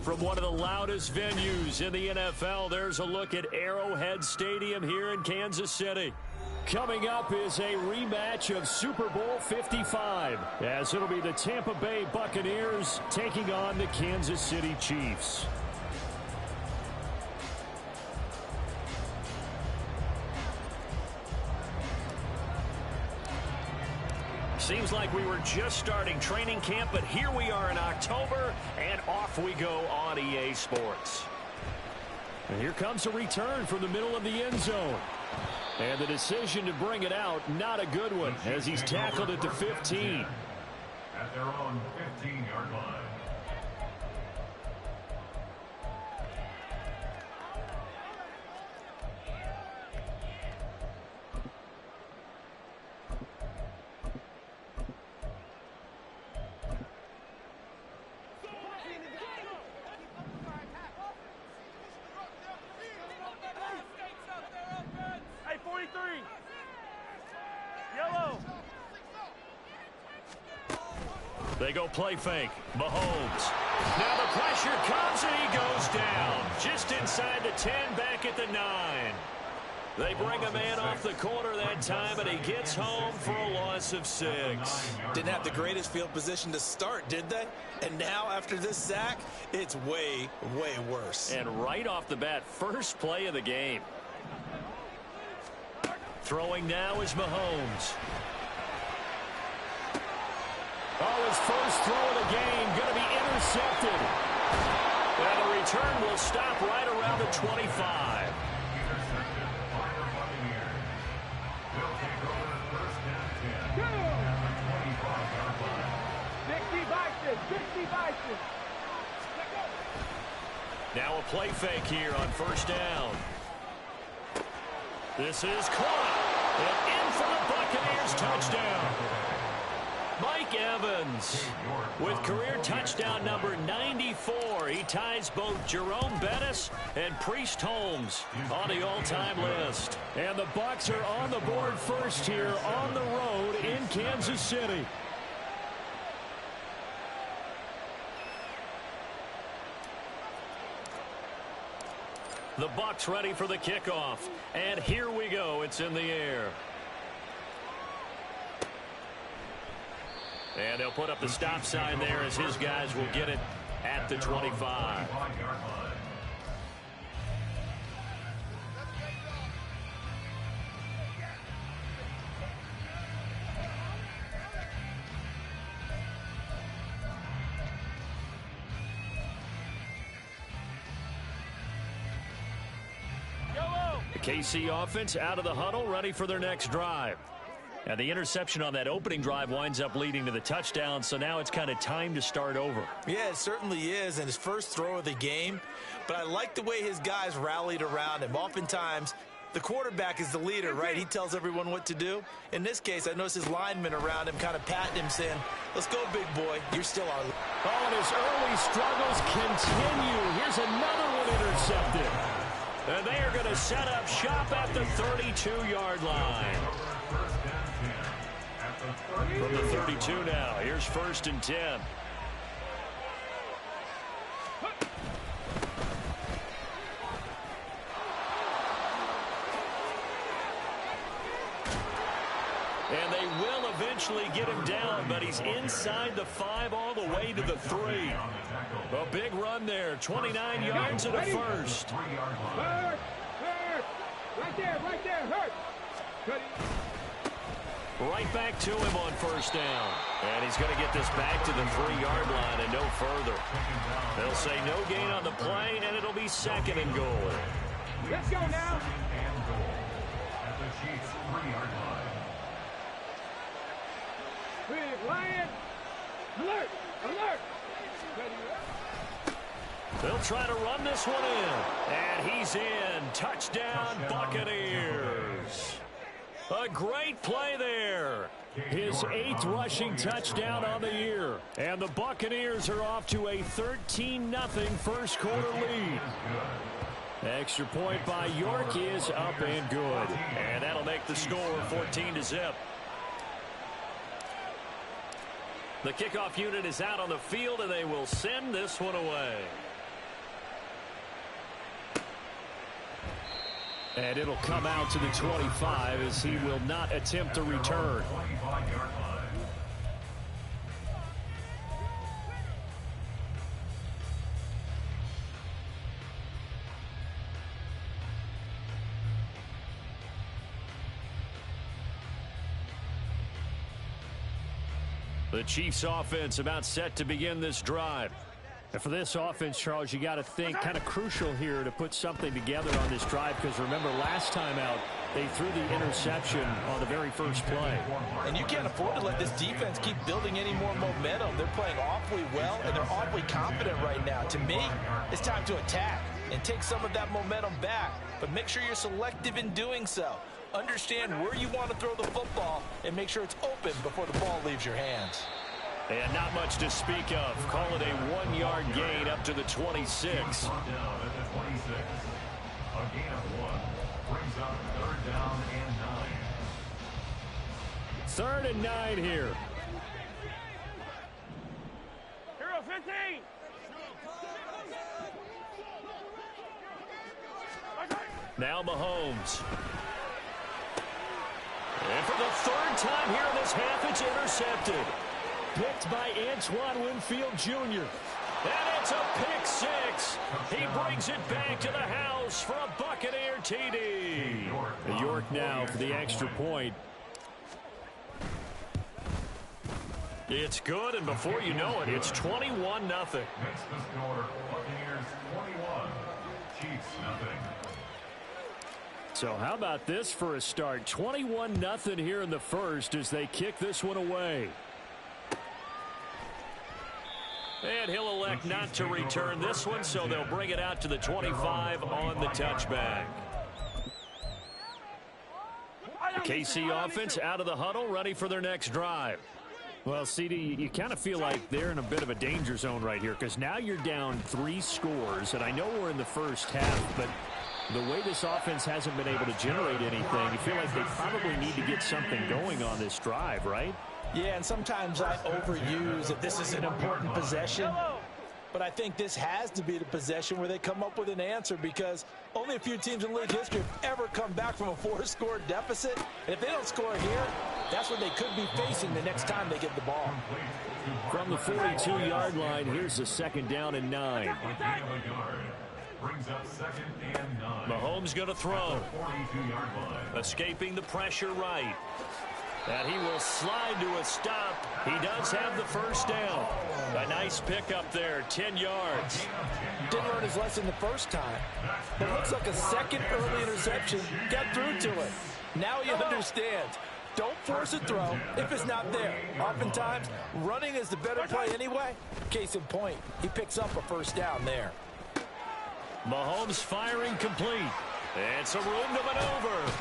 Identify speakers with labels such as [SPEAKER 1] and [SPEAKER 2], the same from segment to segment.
[SPEAKER 1] From one of the loudest venues in the NFL, there's a look at Arrowhead Stadium here in Kansas City. Coming up is a rematch of Super Bowl 55, as it'll be the Tampa Bay Buccaneers taking on the Kansas City Chiefs. Seems like we were just starting training camp, but here we are in October, and off we go on EA Sports. And here comes a return from the middle of the end zone. And the decision to bring it out, not a good one, as he's tackled at the 15.
[SPEAKER 2] At their own 15-yard line.
[SPEAKER 1] They go play fake. Mahomes. Now the pressure comes and he goes down. Just inside the 10, back at the 9. They bring a man off the corner that time, and he gets home for a loss of 6.
[SPEAKER 3] Didn't have the greatest field position to start, did they? And now, after this sack, it's way, way worse.
[SPEAKER 1] And right off the bat, first play of the game. Throwing now is Mahomes. Oh, his first throw of the game going to be intercepted. And the return will stop right around the 25. Now a play fake here on first down. This is caught. And in for the Buccaneers touchdown. Mike Evans with career touchdown number 94. He ties both Jerome Bettis and Priest Holmes on the all-time list. And the Bucs are on the board first here on the road in Kansas City. The Bucs ready for the kickoff. And here we go. It's in the air. And they'll put up the stop sign there as his guys will get it at the 25. The KC offense out of the huddle, ready for their next drive. And the interception on that opening drive winds up leading to the touchdown, so now it's kind of time to start over.
[SPEAKER 3] Yeah, it certainly is, and his first throw of the game. But I like the way his guys rallied around him. Oftentimes, the quarterback is the leader, right? He tells everyone what to do. In this case, I noticed his linemen around him kind of patting him, saying, let's go, big boy. You're still our leader.
[SPEAKER 1] Oh, and his early struggles continue. Here's another one intercepted. And they are going to set up shop at the 32-yard line. From the 32 now, here's 1st and 10. And they will eventually get him down, but he's inside the 5 all the way to the 3. A big run there, 29 yards and a first.
[SPEAKER 4] Hurt. Right there, hurt.
[SPEAKER 1] Right back to him on first down. And he's going to get this back to the 3-yard line and no further. They'll say no gain on the play, and it'll be 2nd and goal.
[SPEAKER 4] Let's go now.
[SPEAKER 2] At the Chiefs' 3-yard line.
[SPEAKER 4] Big Lion. Alert.
[SPEAKER 1] They'll try to run this one in. And he's in. Touchdown, Buccaneers. A great play there. His 8th rushing touchdown on the year. And the Buccaneers are off to a 13-0 first quarter lead. Extra point by York is up and good. And that'll make the score 14-0. The kickoff unit is out on the field, and they will send this one away. And it'll come out to the 25 as he will not attempt to return. The Chiefs offense about set to begin this drive. And for this offense, Charles, you got to think kind of crucial here to put something together on this drive, because remember last time out they threw the interception on the very first play.
[SPEAKER 3] And you can't afford to let this defense keep building any more momentum. They're playing awfully well and they're awfully confident right now. To me, it's time to attack and take some of that momentum back, but make sure you're selective in doing so. Understand where you want to throw the football and make sure it's open before the ball leaves your hands.
[SPEAKER 1] And not much to speak of. Call it a 1-yard gain up to the 26.
[SPEAKER 2] Down at the 26. A gain of 1 brings up 3rd down and 9.
[SPEAKER 1] 3rd and 9 here.
[SPEAKER 4] Hero 15.
[SPEAKER 1] Now Mahomes. And for the 3rd time here in this half, it's intercepted. Picked by Antoine Winfield Jr. And it's a pick 6. He brings it back to the house for a Buccaneer TD. York now for the extra point. It's good, and before you know it, it's 21-0.
[SPEAKER 2] Makes the score Buccaneers 21, Chiefs 0.
[SPEAKER 1] So how about this for a start? 21-0 here in the first as they kick this one away. And he'll elect not to return this one, so they'll bring it out to the 25 on the touchback. The KC offense out of the huddle, ready for their next drive. Well, CD, you kind of feel like they're in a bit of a danger zone right here, because now you're down 3 scores, and I know we're in the first half, but the way this offense hasn't been able to generate anything, you feel like they probably need to get something going on this drive, right?
[SPEAKER 3] Yeah, and sometimes I overuse that this is an important possession, but I think this has to be the possession where they come up with an answer, because only a few teams in league history have ever come back from a 4-score deficit. And if they don't score here, that's what they could be facing the next time they get the ball.
[SPEAKER 1] From the 42-yard line, here's the 2nd down and 9.
[SPEAKER 2] Brings up 2nd and 9.
[SPEAKER 1] Mahomes going to throw.
[SPEAKER 2] 42-yard line.
[SPEAKER 1] Escaping the pressure right. And he will slide to a stop. He does have the first down. A nice pickup there, 10 yards.
[SPEAKER 3] Didn't learn his lesson the first time. It looks like a second early interception got through to it. Now he understands. Don't force a throw if it's not there. Oftentimes, running is the better play anyway. Case in point, he picks up a first down there.
[SPEAKER 1] Mahomes firing complete. And some room to maneuver.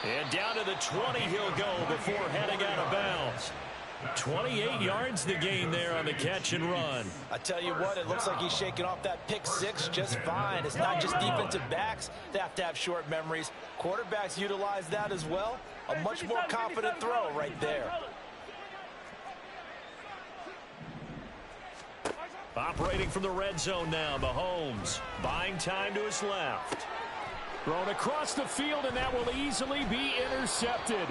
[SPEAKER 1] And down to the 20 he'll go before heading out of bounds. 28 yards the gain there on the catch and run.
[SPEAKER 3] I tell you what, it looks like he's shaking off that pick 6 just fine. It's not just defensive backs that have to have short memories. Quarterbacks utilize that as well. A much more confident throw right there.
[SPEAKER 1] Operating from the red zone now, Mahomes buying time to his left. Thrown across the field, and that will easily be intercepted.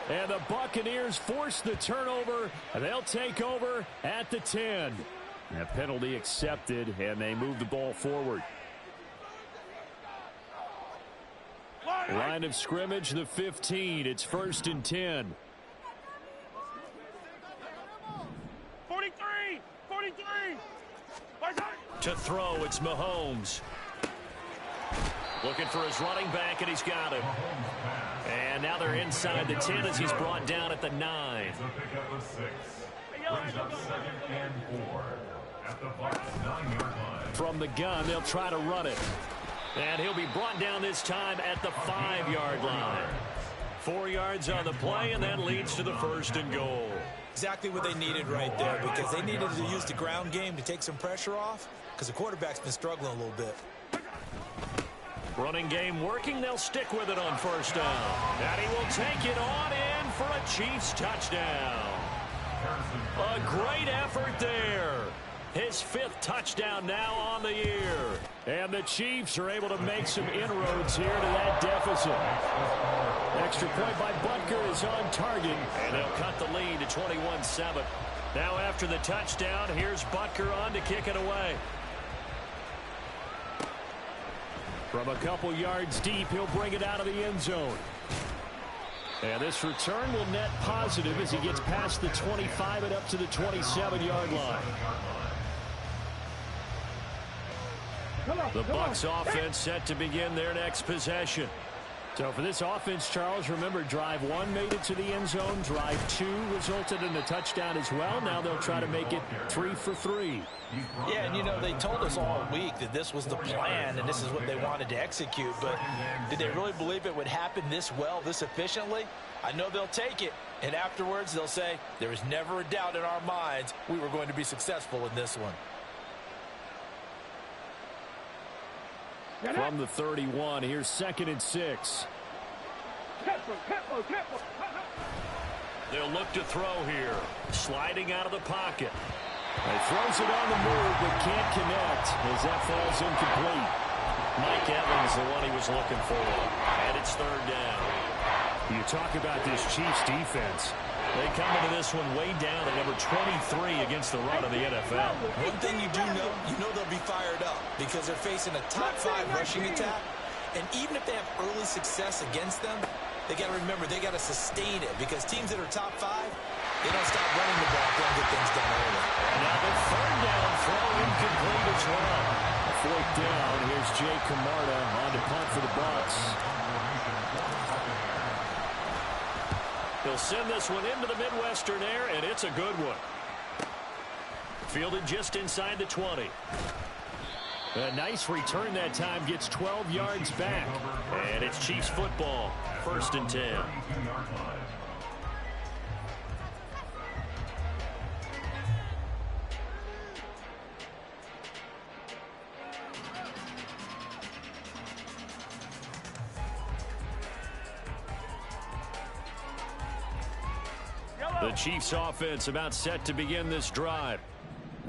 [SPEAKER 1] And the Buccaneers force the turnover, and they'll take over at the 10. That penalty accepted, and they move the ball forward. Line of scrimmage, the 15. It's 1st and 10.
[SPEAKER 4] 43! 43!
[SPEAKER 1] To throw, it's Mahomes. Looking for his running back, and he's got him. And now they're inside the 10 as he's brought down at the 9.
[SPEAKER 2] It's a pickup of 6. Brings up 2nd and 4 at the Bucs 9-yard line.
[SPEAKER 1] From the gun, they'll try to run it. And he'll be brought down this time at the 5-yard line. 4 yards on the play, and that leads to the 1st and goal.
[SPEAKER 3] Exactly what they needed right there, because they needed to use the ground game to take some pressure off, because the quarterback's been struggling a little bit.
[SPEAKER 1] Running game working. They'll stick with it on 1st down. And he will take it on in for a Chiefs touchdown. A great effort there. His 5th touchdown now on the year. And the Chiefs are able to make some inroads here to that deficit. Extra point by Butker is on target. And they'll cut the lead to 21-7. Now after the touchdown, here's Butker on to kick it away. From a couple yards deep, he'll bring it out of the end zone. And this return will net positive as he gets past the 25 and up to the 27-yard line. The Bucs offense set to begin their next possession. So for this offense, Charles, remember, drive 1 made it to the end zone. Drive 2 resulted in a touchdown as well. Now they'll try to make it 3 for 3.
[SPEAKER 3] Yeah, and you know, they told us all week that this was the plan and this is what they wanted to execute. But did they really believe it would happen this well, this efficiently? I know they'll take it. And afterwards, they'll say, there was never a doubt in our minds we were going to be successful in this one.
[SPEAKER 1] From the 31, here's 2nd and 6. They'll look to throw here. Sliding out of the pocket. He throws it on the move, but can't connect as that falls incomplete. Mike Evans, the one he was looking for. And it's 3rd down. You talk about this Chiefs defense. They come into this one way down at number 23 against the run of the NFL.
[SPEAKER 3] One thing you do know, they'll be fired up because they're facing a top 5 rushing attack. And even if they have early success against them, they got to remember they got to sustain it because teams that are top 5, they don't stop running the ball if they don't get things done early.
[SPEAKER 1] Now the 3rd down throw incomplete as well. 4th down, here's Jay Camarda on to punt for the Bucs. He'll send this one into the Midwestern air, and it's a good one. Fielded just inside the 20. A nice return that time, gets 12 yards back. And it's Chiefs football, 1st and 10. The Chiefs offense about set to begin this drive.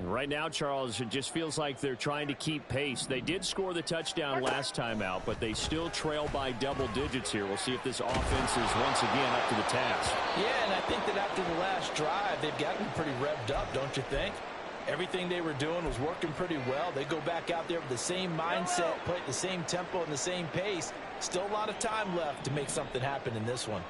[SPEAKER 1] Right now, Charles, it just feels like they're trying to keep pace. They did score the touchdown last time out, but they still trail by double digits here. We'll see if this offense is once again up to the task.
[SPEAKER 3] Yeah, and I think that after the last drive, they've gotten pretty revved up, don't you think? Everything they were doing was working pretty well. They go back out there with the same mindset, play at the same tempo and the same pace. Still a lot of time left to make something happen in this one.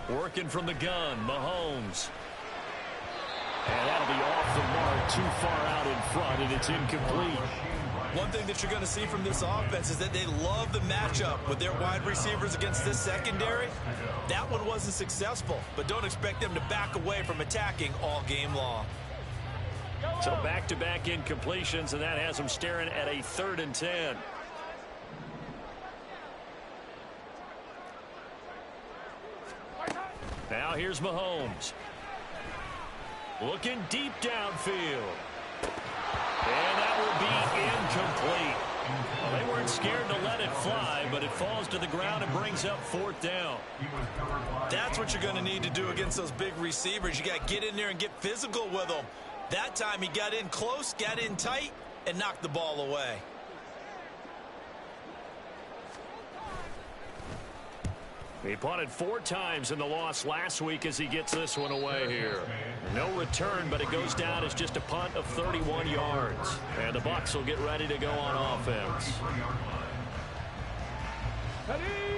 [SPEAKER 1] Working from the gun, Mahomes. And that'll be off the mark, too far out in front, and it's incomplete.
[SPEAKER 3] One thing that you're going to see from this offense is that they love the matchup with their wide receivers against this secondary. That one wasn't successful, but don't expect them to back away from attacking all game long.
[SPEAKER 1] So back-to-back incompletions, and that has them staring at a 3rd and 10. Now here's Mahomes. Looking deep downfield. And that will be incomplete. Well, they weren't scared to let it fly, but it falls to the ground and brings up 4th down.
[SPEAKER 3] That's what you're going to need to do against those big receivers. You got to get in there and get physical with them. That time he got in close, got in tight, and knocked the ball away.
[SPEAKER 1] He punted 4 times in the loss last week as he gets this one away here. No return, but it goes down as just a punt of 31 yards. And the Bucs will get ready to go on offense.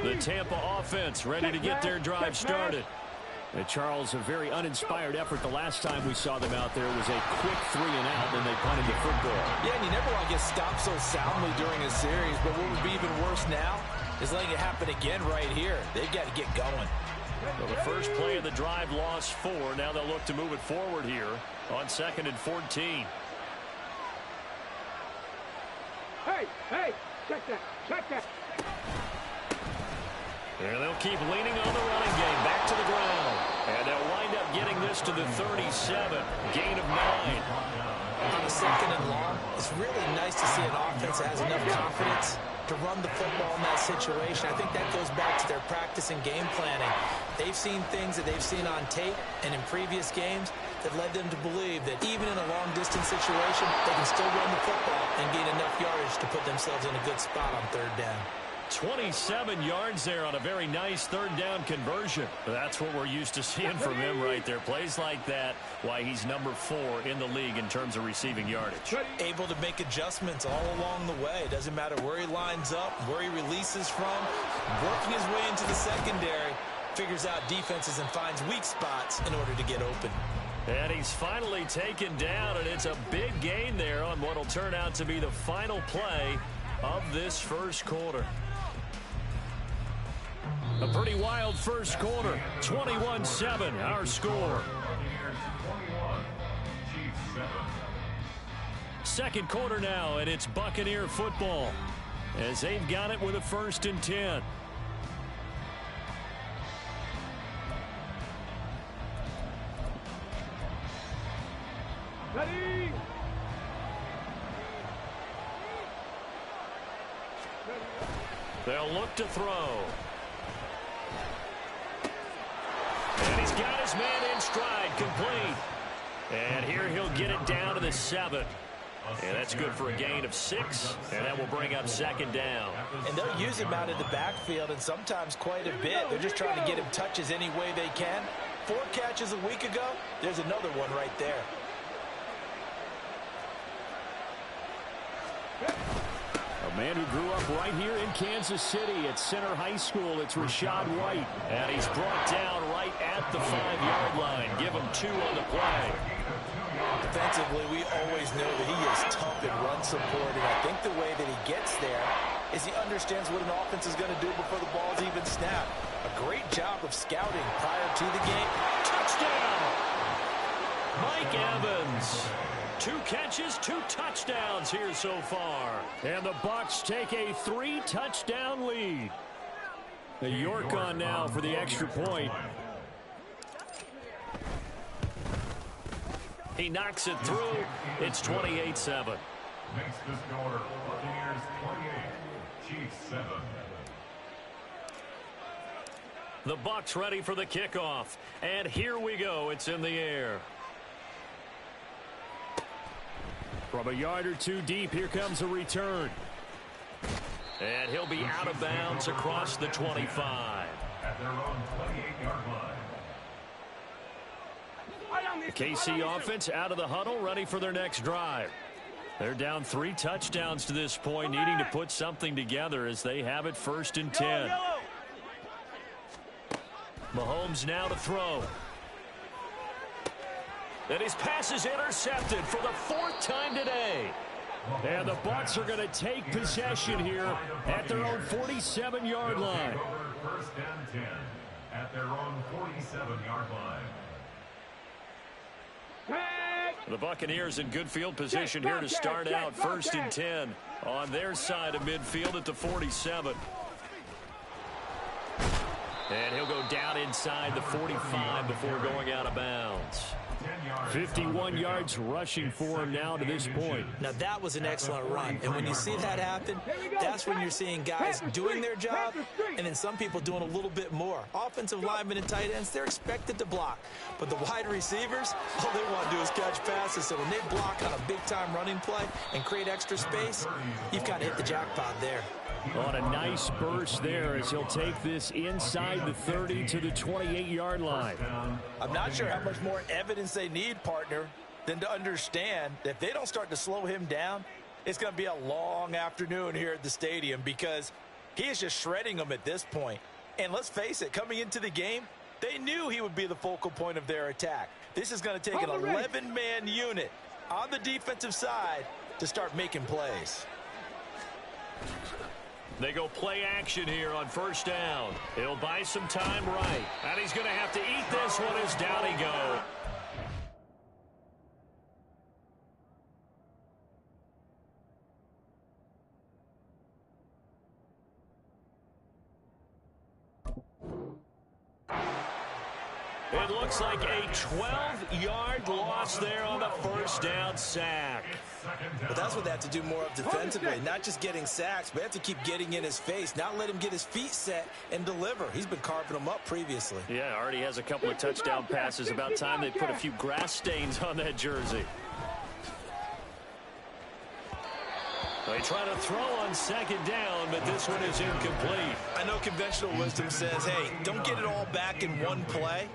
[SPEAKER 1] The Tampa offense ready to get their drive started. And Charles, a very uninspired effort the last time we saw them out there was a quick 3 and out, and they punted the football.
[SPEAKER 3] Yeah, and you never want to get stopped so soundly during a series, but what would be even worse now is letting it happen again right here. They've got to get going.
[SPEAKER 1] Well, the first play of the drive lost 4. Now they'll look to move it forward here on 2nd and 14.
[SPEAKER 4] Hey, check that.
[SPEAKER 1] And they'll keep leaning on the running game. Back to the ground. And they'll wind up getting this to the 37. Gain of 9.
[SPEAKER 3] On a second and long, it's really nice to see an offense that has enough confidence to run the football in that situation. I think that goes back to their practice and game planning. They've seen things that they've seen on tape and in previous games that led them to believe that even in a long-distance situation, they can still run the football and gain enough yardage to put themselves in a good spot on third down.
[SPEAKER 1] 27 yards there on a very nice third down conversion. That's what we're used to seeing from him right there. Plays like that, why he's number 4 in the league in terms of receiving yardage.
[SPEAKER 3] Able to make adjustments all along the way. Doesn't matter where he lines up, where he releases from. Working his way into the secondary, figures out defenses and finds weak spots in order to get open.
[SPEAKER 1] And he's finally taken down, and it's a big gain there on what will turn out to be the final play of this first quarter. A pretty wild first quarter. 21-7, our score. Second quarter now, and it's Buccaneer football as they've got it with a 1st and 10.
[SPEAKER 4] Ready?
[SPEAKER 1] They'll look to throw. And he's got his man in stride, complete. And here he'll get it down to the 7. And that's good for a gain of 6. And that will bring up 2nd down.
[SPEAKER 3] And they'll use him out of the backfield, and sometimes quite a bit. They're just trying to get him touches any way they can. 4 catches a week ago. There's another one right there.
[SPEAKER 1] A man who grew up right here in Kansas City at Center High School. It's Rashad White. And he's brought down right at the 5-yard line. Give him 2 on the play.
[SPEAKER 3] Defensively, we always know that he is tough in run support, and I think the way that he gets there is he understands what an offense is going to do before the ball's even snapped. A great job of scouting prior to the game.
[SPEAKER 1] Touchdown! Mike Evans. 2 catches, 2 touchdowns here so far. And the Bucs take a 3-touchdown lead. The York on now for the extra point. He knocks it through. It's 28-7.
[SPEAKER 2] Makes the score Buccaneers 28, Chiefs 7.
[SPEAKER 1] The Bucs ready for the kickoff. And here we go. It's in the air. From a yard or 2 deep, here comes a return. And he'll be out of bounds across the 25.
[SPEAKER 2] At their own 28-yard line.
[SPEAKER 1] KC offense out of the huddle, ready for their next drive. They're down 3 touchdowns to this point, needing to put something together as they have it 1st and 10. Mahomes now to throw. And his pass is intercepted for the 4th time today. And the Bucs are going to take possession here at their own 47-yard line.
[SPEAKER 2] 1st and 10 at their own 47-yard line.
[SPEAKER 1] The Buccaneers in good field position here to start out 1st and 10 on their side of midfield at the 47. And he'll go down inside the 45 before going out of bounds. 51 yards rushing for him now to this point.
[SPEAKER 3] Now that was an excellent run, and when you see that happen, that's when you're seeing guys doing their job and then some people doing a little bit more. Offensive linemen and tight ends, they're expected to block, but the wide receivers, all they want to do is catch passes. So when they block on a big-time running play and create extra space, you've got to hit the jackpot there.
[SPEAKER 1] On a nice burst there as he'll take this inside the 30 to the 28-yard line.
[SPEAKER 3] I'm not sure how much more evidence they need, partner, than to understand that if they don't start to slow him down, it's going to be a long afternoon here at the stadium because he is just shredding them at this point. And let's face it, coming into the game, they knew he would be the focal point of their attack. This is going to take an 11-man unit on the defensive side to start making plays.
[SPEAKER 1] They go play action here on 1st down. He'll buy some time right. And he's going to have to eat this one as down he goes. It looks like a 12-yard loss there on the first down sack.
[SPEAKER 3] But that's what they have to do more of defensively, not just getting sacks, but they have to keep getting in his face, not let him get his feet set and deliver. He's been carving them up previously.
[SPEAKER 1] Yeah, already has a couple of touchdown passes. About time they put a few grass stains on that jersey. They try to throw on second down, but this one is incomplete.
[SPEAKER 3] I know conventional wisdom says, hey, don't get it all back in one play.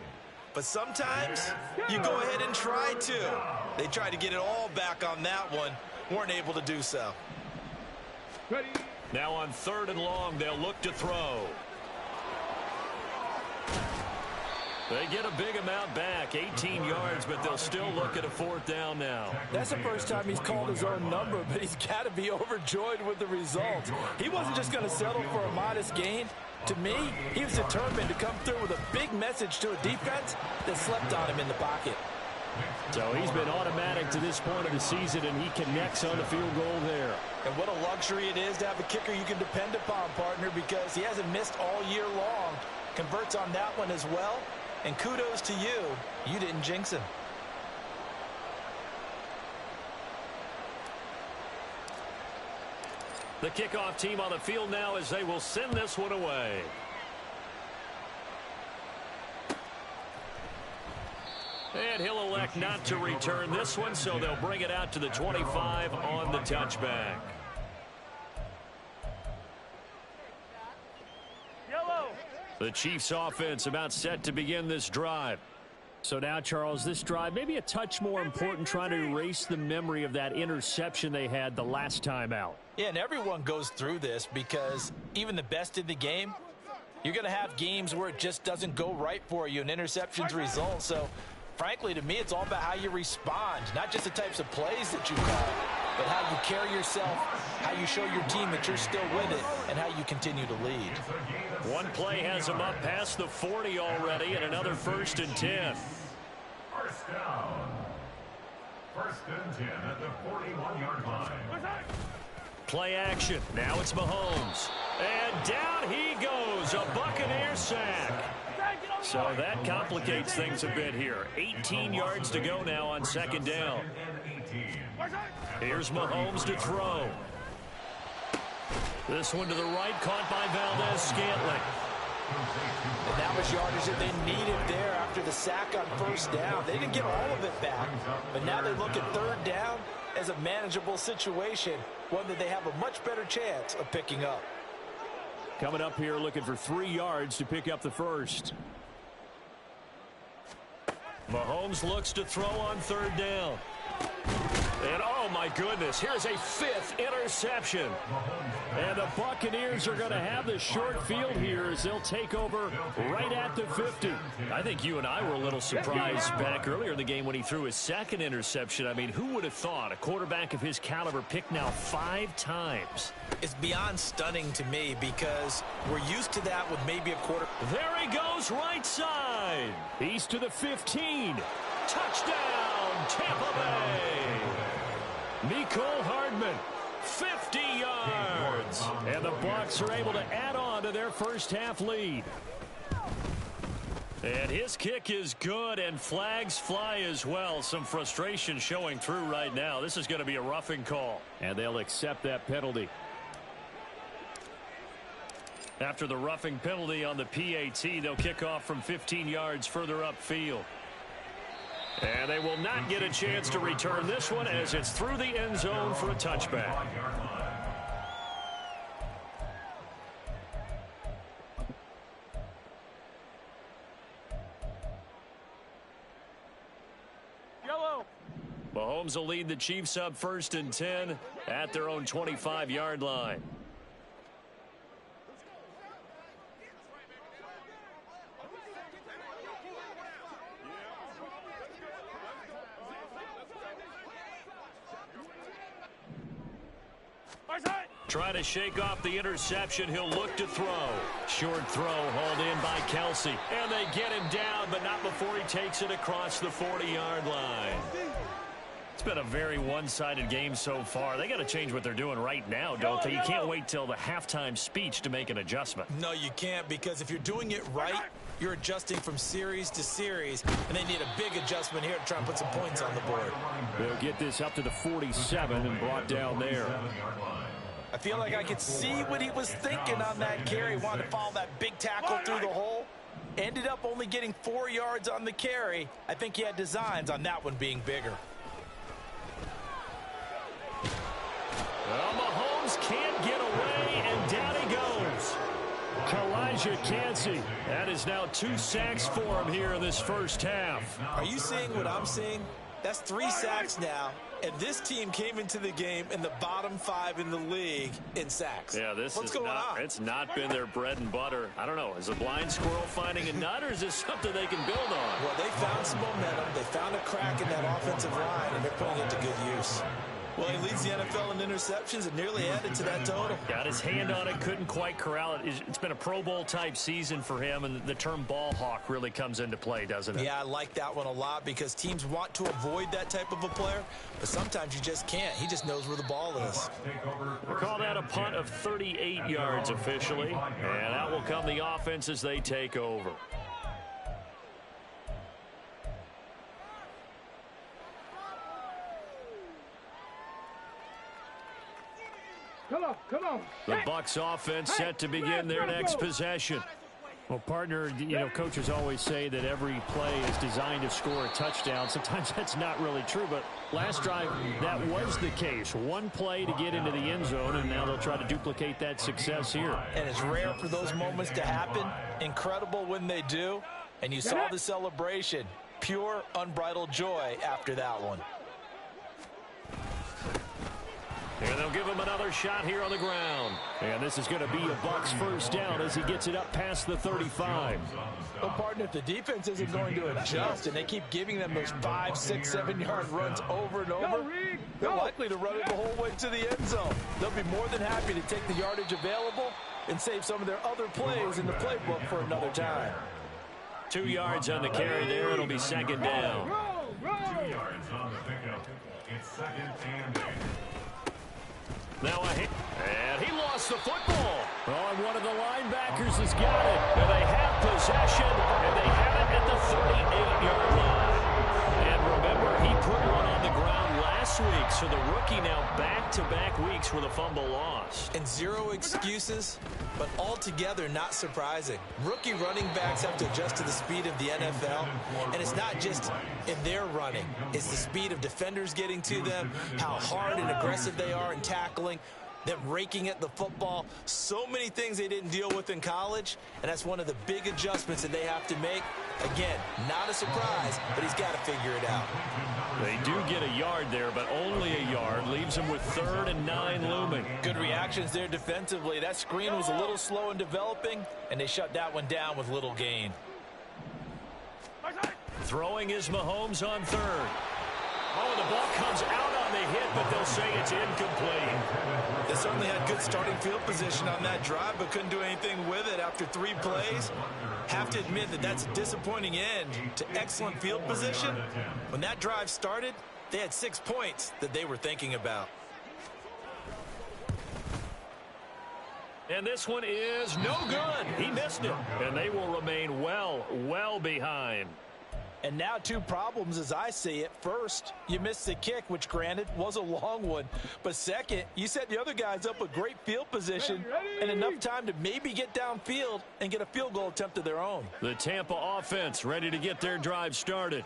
[SPEAKER 3] But sometimes you go ahead and try to. They tried to get it all back on that one. Weren't able to do so.
[SPEAKER 1] Now on 3rd and long, they'll look to throw. They get a big amount back, 18 yards, but they'll still look at a 4th down now.
[SPEAKER 3] That's the first time he's called his own number, but he's got to be overjoyed with the result. He wasn't just going to settle for a modest gain. To me, he was determined to come through with a big message to a defense that slept on him in the pocket.
[SPEAKER 1] So he's been automatic to this point of the season, and he connects on the field goal there.
[SPEAKER 3] And what a luxury it is to have a kicker you can depend upon, partner, because he hasn't missed all year long. Converts on that one as well. And kudos to you. You didn't jinx him.
[SPEAKER 1] The kickoff team on the field now as they will send this one away. And he'll elect not to return this one, so they'll bring it out to the 25 on the touchback. The Chiefs offense about set to begin this drive. So now, Charles, this drive maybe a touch more important, trying to erase the memory of that interception they had the last time out.
[SPEAKER 3] Yeah, and everyone goes through this because even the best in the game, you're going to have games where it just doesn't go right for you and interceptions result. So, frankly, to me, it's all about how you respond, not just the types of plays that you call, but how you carry yourself, how you show your team that you're still with it, and how you continue to lead.
[SPEAKER 1] One play has him up past the 40 already, and another 1st and 10.
[SPEAKER 2] First down. 1st and 10 at the 41-yard line.
[SPEAKER 1] Play action. Now it's Mahomes. And down he goes. A Buccaneer sack. So that complicates things a bit here. 18 yards to go now on 2nd down. Here's Mahomes to throw. This one to the right, caught by Valdez-Scantling.
[SPEAKER 3] And that was yardage that they needed there after the sack on 1st down. They didn't get all of it back, but now they look at 3rd down as a manageable situation, one that they have a much better chance of picking up.
[SPEAKER 1] Coming up here looking for 3 yards to pick up the 1st. Mahomes looks to throw on 3rd down. And oh my goodness, here's a 5th interception. And the Buccaneers are going to have the short field here as they'll take over right at the 50. I think you and I were a little surprised back earlier in the game when he threw his 2nd interception. I mean, who would have thought a quarterback of his caliber picked now 5 times?
[SPEAKER 3] It's beyond stunning to me because we're used to that with maybe a quarter.
[SPEAKER 1] There he goes, right side. He's to the 15. Touchdown, Tampa Bay. Mecole Hardman, 50 yards. And the Bucs are able to add on to their first half lead. And his kick is good, and flags fly as well. Some frustration showing through right now. This is going to be a roughing call. And they'll accept that penalty. After the roughing penalty on the PAT, they'll kick off from 15 yards further upfield. And they will not get a chance to return this one as it's through the end zone for a touchback. Mahomes will lead the Chiefs up 1st and 10 at their own 25-yard line. Trying to shake off the interception. He'll look to throw. Short throw hauled in by Kelsey. And they get him down, but not before he takes it across the 40-yard line. It's been a very one-sided game so far. They got to change what they're doing right now, don't they? You can't wait till the halftime speech to make an adjustment.
[SPEAKER 3] No, you can't, because if you're doing it right, You're adjusting from series to series, and they need a big adjustment here to try and put some points on the board.
[SPEAKER 1] They'll get this up to the 47 and brought down there.
[SPEAKER 3] I feel like I could see what he was thinking on that carry. Wanted to follow that big tackle through the hole. Ended up only getting 4 yards on the carry. I think he had designs on that one being bigger.
[SPEAKER 1] Well, Mahomes can't get away, and down he goes. Kalijah Kancey. That is now 2 sacks for him here in this first half.
[SPEAKER 3] Are you seeing what I'm seeing? That's 3 sacks now, and this team came into the game in the bottom 5 in the league in sacks.
[SPEAKER 1] Yeah,
[SPEAKER 3] What's going on?
[SPEAKER 1] It's not been their bread and butter. I don't know. Is a blind squirrel finding a nut, or is this something they can build on?
[SPEAKER 3] Well, they found some momentum. They found a crack in that offensive line, and they're putting it to good use. Well, he leads the NFL in interceptions and nearly added to that total.
[SPEAKER 1] Got his hand on it, couldn't quite corral it. It's been a Pro Bowl-type season for him, and the term ball hawk really comes into play, doesn't it?
[SPEAKER 3] Yeah, I like that one a lot because teams want to avoid that type of a player, but sometimes you just can't. He just knows where the ball is.
[SPEAKER 1] We'll call that a punt of 38 yards officially, and out will come the offense as they take over.
[SPEAKER 4] Come on.
[SPEAKER 1] The Bucs offense set to begin their next possession. Well, partner, coaches always say that every play is designed to score a touchdown. Sometimes that's not really true, but last drive, that was the case. One play to get into the end zone, and now they'll try to duplicate that success here.
[SPEAKER 3] And it's rare for those moments to happen. Incredible when they do. And you saw the celebration. Pure, unbridled joy after that one.
[SPEAKER 1] And they'll give him another shot here on the ground. And this is going to be a Bucs first down as he gets it up past the 35.
[SPEAKER 3] Well, partner, if the defense isn't going to adjust and they keep giving them those 5, 6, 7-yard runs over and over, they're likely to run it the whole way to the end zone. They'll be more than happy to take the yardage available and save some of their other plays in the playbook for another time.
[SPEAKER 1] 2 yards on the carry there. It'll be second down.
[SPEAKER 2] 2 yards on the pickup. It's second and 8.
[SPEAKER 1] Now a hit, and he lost the football. Oh, and one of the linebackers has got it. And they have possession, and they have it at the 38-yard line. And remember, he put one on the ground last week, so the rookie now back-to-back weeks with a fumble lost.
[SPEAKER 3] And zero excuses, but altogether not surprising. Rookie running backs have to adjust to the speed of the NFL, and it's not just in their running. It's the speed of defenders getting to them, how hard and aggressive they are in tackling, them raking at the football. So many things they didn't deal with in college, and that's one of the big adjustments that they have to make. Again, not a surprise, but he's got to figure it out.
[SPEAKER 1] They do get a yard there, but only a yard. Leaves them with 3rd and 9 looming.
[SPEAKER 3] Good reactions there defensively. That screen was a little slow in developing, and they shut that one down with little gain.
[SPEAKER 1] Throwing is Mahomes on 3rd. Oh, the ball comes out on the hit, but they'll say it's incomplete.
[SPEAKER 3] They certainly had good starting field position on that drive, but couldn't do anything with it after 3 plays. Have to admit that that's a disappointing end to excellent field position. When that drive started, they had 6 points that they were thinking about.
[SPEAKER 1] And this one is no good. He missed it. And they will remain well behind.
[SPEAKER 3] And now 2 problems as I see it. First, you missed the kick, which granted was a long one. But second, you set the other guys up with great field position and enough time to maybe get downfield and get a field goal attempt of their own.
[SPEAKER 1] The Tampa offense ready to get their drive started.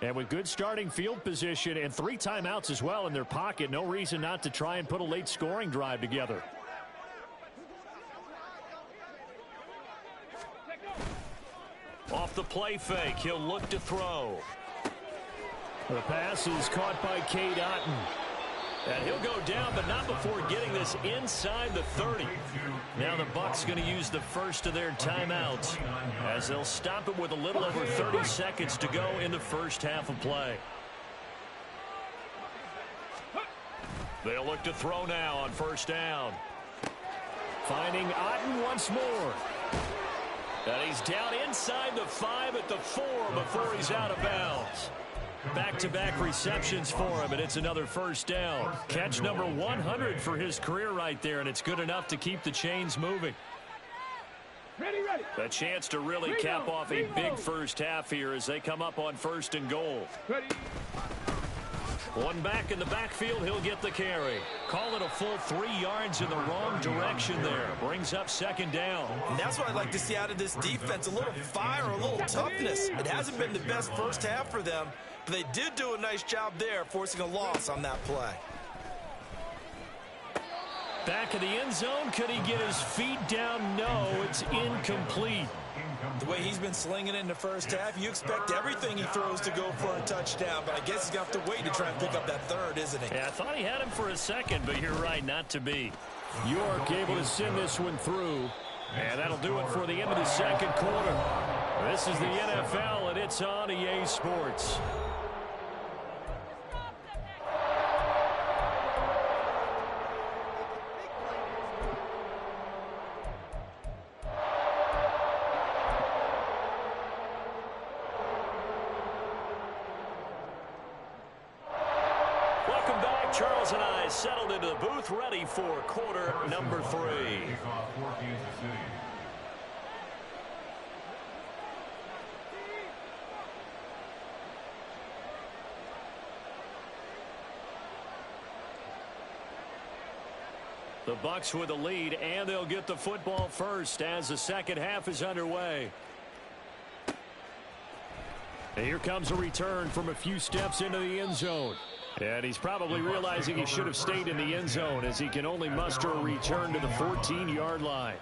[SPEAKER 1] And with good starting field position and 3 timeouts as well in their pocket, no reason not to try and put a late scoring drive together. Off the play fake, he'll look to throw. The pass is caught by Cade Otton. And he'll go down, but not before getting this inside the 30. Now the Bucs going to use the first of their timeouts as they'll stop it with a little over 30 seconds to go in the first half of play. They'll look to throw now on first down. Finding Otton once more. And he's down inside the 5 at the 4 before he's out of bounds. Back-to-back receptions for him, and it's another first down. Catch number 100 for his career right there, and it's good enough to keep the chains moving.
[SPEAKER 4] Ready.
[SPEAKER 1] A chance to really cap off a big first half here as they come up on 1st and goal.
[SPEAKER 4] Ready.
[SPEAKER 1] One back in the backfield, he'll get the carry. Call it a full 3 yards in the wrong direction there. Brings up 2nd down.
[SPEAKER 3] And that's what I'd like to see out of this defense, a little fire, a little toughness. It hasn't been the best first half for them, but they did do a nice job there, forcing a loss on that play.
[SPEAKER 1] Back of the end zone, could he get his feet down? No, it's incomplete.
[SPEAKER 3] The way he's been slinging it in the first half, you expect everything he throws to go for a touchdown, but I guess he's going to have to wait to try and pick up that 3rd, isn't he?
[SPEAKER 1] Yeah, I thought he had him for a second, but you're right, not to be. York able to send this one through, and that'll do it for the end of the 2nd quarter. This is the NFL, and it's on EA Sports. Charles and I settled into the booth, ready for quarter number 3. The Bucs with the lead, and they'll get the football first as the 2nd half is underway. And here comes a return from a few steps into the end zone. And he's probably realizing he should have stayed in the end zone as he can only muster a return to the 14-yard line.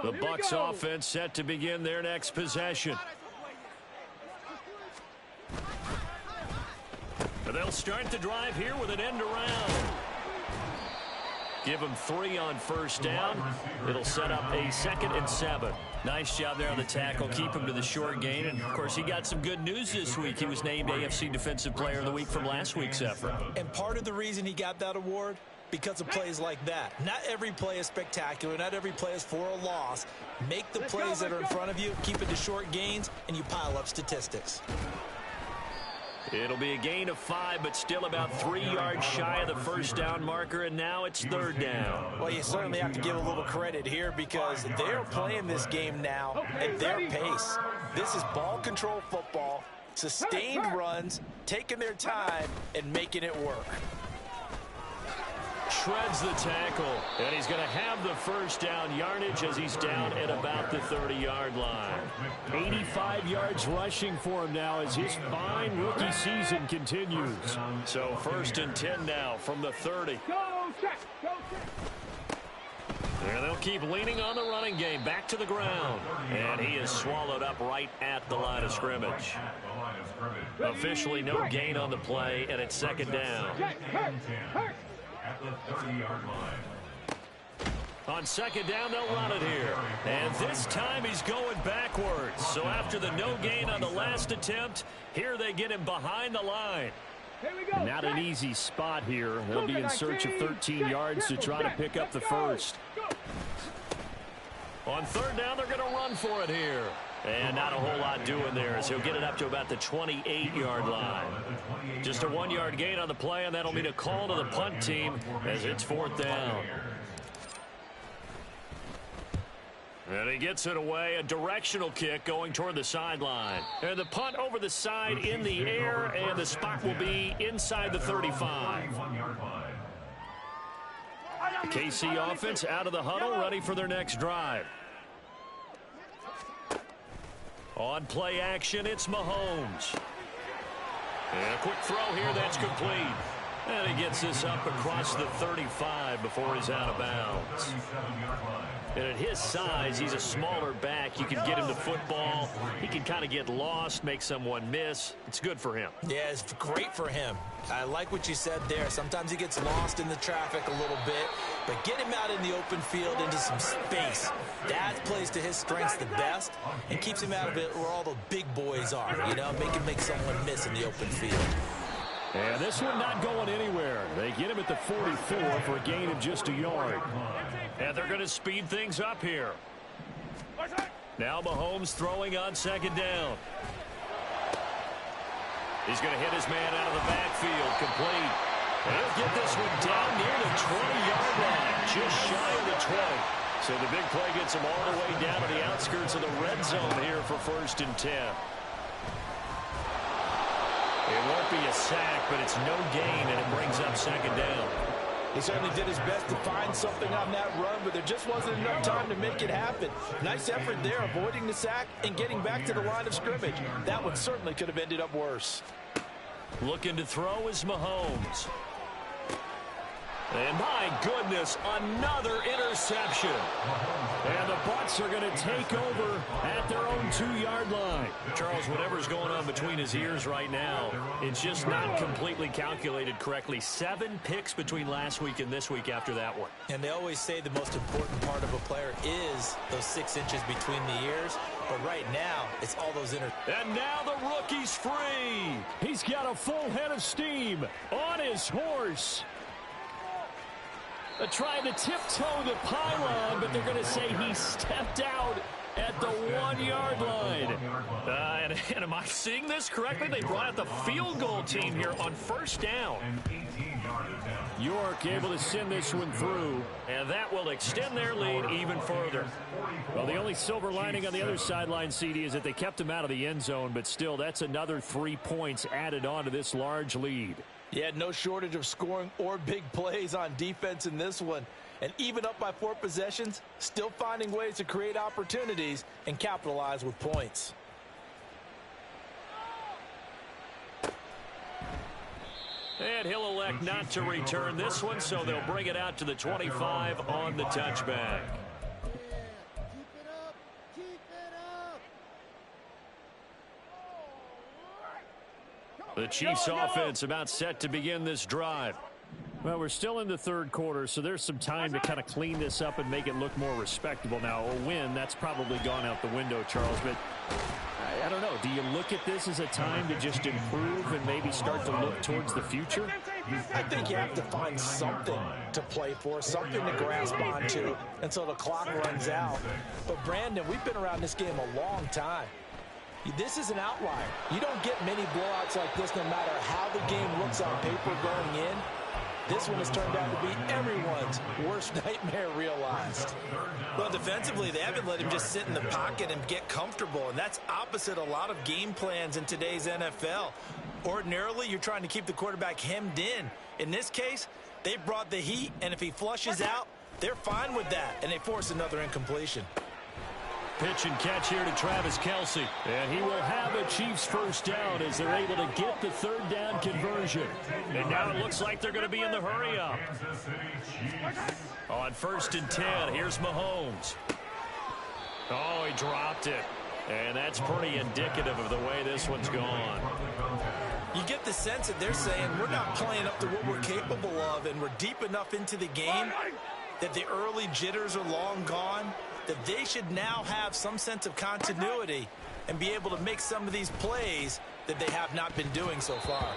[SPEAKER 1] The Bucs offense set to begin their next possession. They'll start the drive here with an end around. Give him 3 on 1st down. It'll set up a 2nd and 7. Nice job there on the tackle. Keep him to the short gain. And, of course, he got some good news this week. He was named AFC Defensive Player of the Week from last week's effort.
[SPEAKER 3] And part of the reason he got that award, because of plays like that. Not every play is spectacular. Not every play is for a loss. Make the plays that are in front of you, keep it to short gains, and you pile up statistics.
[SPEAKER 1] It'll be a gain of 5, but still about 3 yards shy of the 1st down marker, and now it's 3rd down.
[SPEAKER 3] Well, you certainly have to give a little credit here because they're playing this game now at their pace. This is ball control football, sustained runs, taking their time, and making it work.
[SPEAKER 1] Shreds the tackle, and he's going to have the 1st down yardage as he's down at about the 30-yard line. 85 yards rushing for him now as his fine rookie season continues. So 1st and 10 now from the 30. And they'll keep leaning on the running game. Back to the ground. And he is swallowed up right at the line of scrimmage. Officially no gain on the play, and it's 2nd down.
[SPEAKER 2] At the 30-yard line.
[SPEAKER 1] On 2nd down, they'll run it here. And this time he's going backwards. So after the no gain on the last attempt, here they get him behind the line. Not an easy spot here. They'll be in search of 13 yards to try to pick up the 1st. On 3rd down, they're going to run for it here. And not a whole lot doing there as he'll get it up to about the 28-yard line. Just a 1-yard gain on the play, and that'll mean a call to the punt team as it's 4th down. And he gets it away, a directional kick going toward the sideline. And the punt over the side in the air, and the spot will be inside the 35. KC offense out of the huddle, ready for their next drive. On play action, it's Mahomes. And a quick throw here, that's complete. And he gets this up across the 35 before he's out of bounds. And at his size, he's a smaller back. You can get him to football. He can kind of get lost, make someone miss. It's good for him.
[SPEAKER 3] Yeah, it's great for him. I like what you said there. Sometimes he gets lost in the traffic a little bit, but get him out in the open field into some space. That plays to his strengths the best and keeps him out of it where all the big boys are, you know, make someone miss in the open field.
[SPEAKER 1] And this one not going anywhere. They get him at the 44 for a gain of just a yard. And they're going to speed things up here. Now Mahomes throwing on 2nd down. He's going to hit his man out of the backfield, complete. And he'll get this one down near the 20-yard line, just shy of the 20. So the big play gets him all the way down to the outskirts of the red zone here for 1st and 10. It won't be a sack, but it's no gain, and it brings up 2nd down.
[SPEAKER 3] He certainly did his best to find something on that run, but there just wasn't enough time to make it happen. Nice effort there, avoiding the sack and getting back to the line of scrimmage. That one certainly could have ended up worse.
[SPEAKER 1] Looking to throw is Mahomes. And my goodness, another interception. And the Bucs are going to take over at their own 2-yard line. Charles, whatever's going on between his ears right now, it's just not completely calculated correctly. 7 picks between last week and this week after that one.
[SPEAKER 3] And they always say the most important part of a player is those 6 inches between the ears. But right now, it's all those
[SPEAKER 1] And now the rookie's free. He's got a full head of steam on his horse. They're trying to tiptoe the pylon, but they're going to say he stepped out at the 1-yard line. And am I seeing this correctly? They brought out the field goal team here on 1st down. York able to send this one through, and that will extend their lead even further. Well, the only silver lining on the other sideline, CD, is that they kept him out of the end zone, but still, that's another 3 points added on to this large lead.
[SPEAKER 3] Yeah, no shortage of scoring or big plays on defense in this one. And even up by 4 possessions, still finding ways to create opportunities and capitalize with points.
[SPEAKER 1] And he'll elect not to return this one, so they'll bring it out to the 25 on the touchback. The Chiefs offense about set to begin this drive. Well, we're still in the 3rd quarter, so there's some time to kind of clean this up and make it look more respectable. Now, a win, that's probably gone out the window, Charles, but I don't know. Do you look at this as a time to just improve and maybe start to look towards the future?
[SPEAKER 3] I think you have to find something to play for, something to grasp onto until the clock runs out. But, Brandon, we've been around this game a long time. This is an outlier. You don't get many blowouts like this no matter how the game looks on paper going in. This one has turned out to be everyone's worst nightmare realized. Well, defensively, they haven't let him just sit in the pocket and get comfortable, and that's opposite a lot of game plans in today's NFL. Ordinarily, you're trying to keep the quarterback hemmed in. In this case, they brought the heat, and if he flushes out, they're fine with that, and they force another incompletion.
[SPEAKER 1] Pitch and catch here to Travis Kelce. And he will have a Chiefs 1st down as they're able to get the 3rd down conversion. And now it looks like they're going to be in the hurry-up. On 1st and 10, here's Mahomes. Oh, he dropped it. And that's pretty indicative of the way this one's gone.
[SPEAKER 3] You get the sense that they're saying we're not playing up to what we're capable of, and we're deep enough into the game that the early jitters are long gone, that they should now have some sense of continuity and be able to make some of these plays that they have not been doing so far.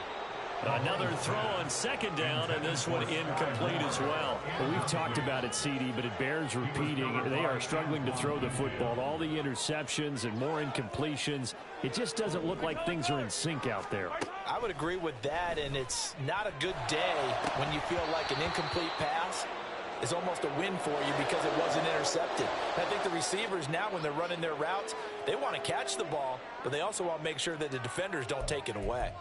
[SPEAKER 1] Another throw on 2nd down, and this one incomplete as well. We've talked about it, CD, but it bears repeating. They are struggling to throw the football. All the interceptions and more incompletions. It just doesn't look like things are in sync out there.
[SPEAKER 3] I would agree with that, and it's not a good day when you feel like an incomplete pass is almost a win for you because it wasn't intercepted. I think the receivers now, when they're running their routes, they want to catch the ball, but they also want to make sure that the defenders don't take it away.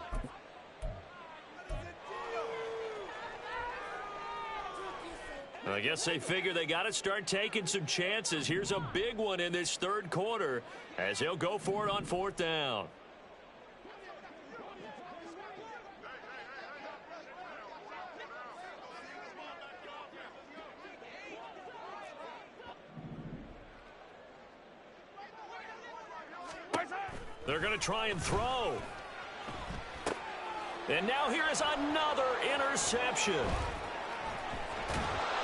[SPEAKER 1] I guess they figure they got to start taking some chances. Here's a big one in this 3rd quarter as he'll go for it on 4th down. They're going to try and throw. And now here is another interception.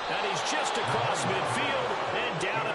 [SPEAKER 1] And he's just across midfield and down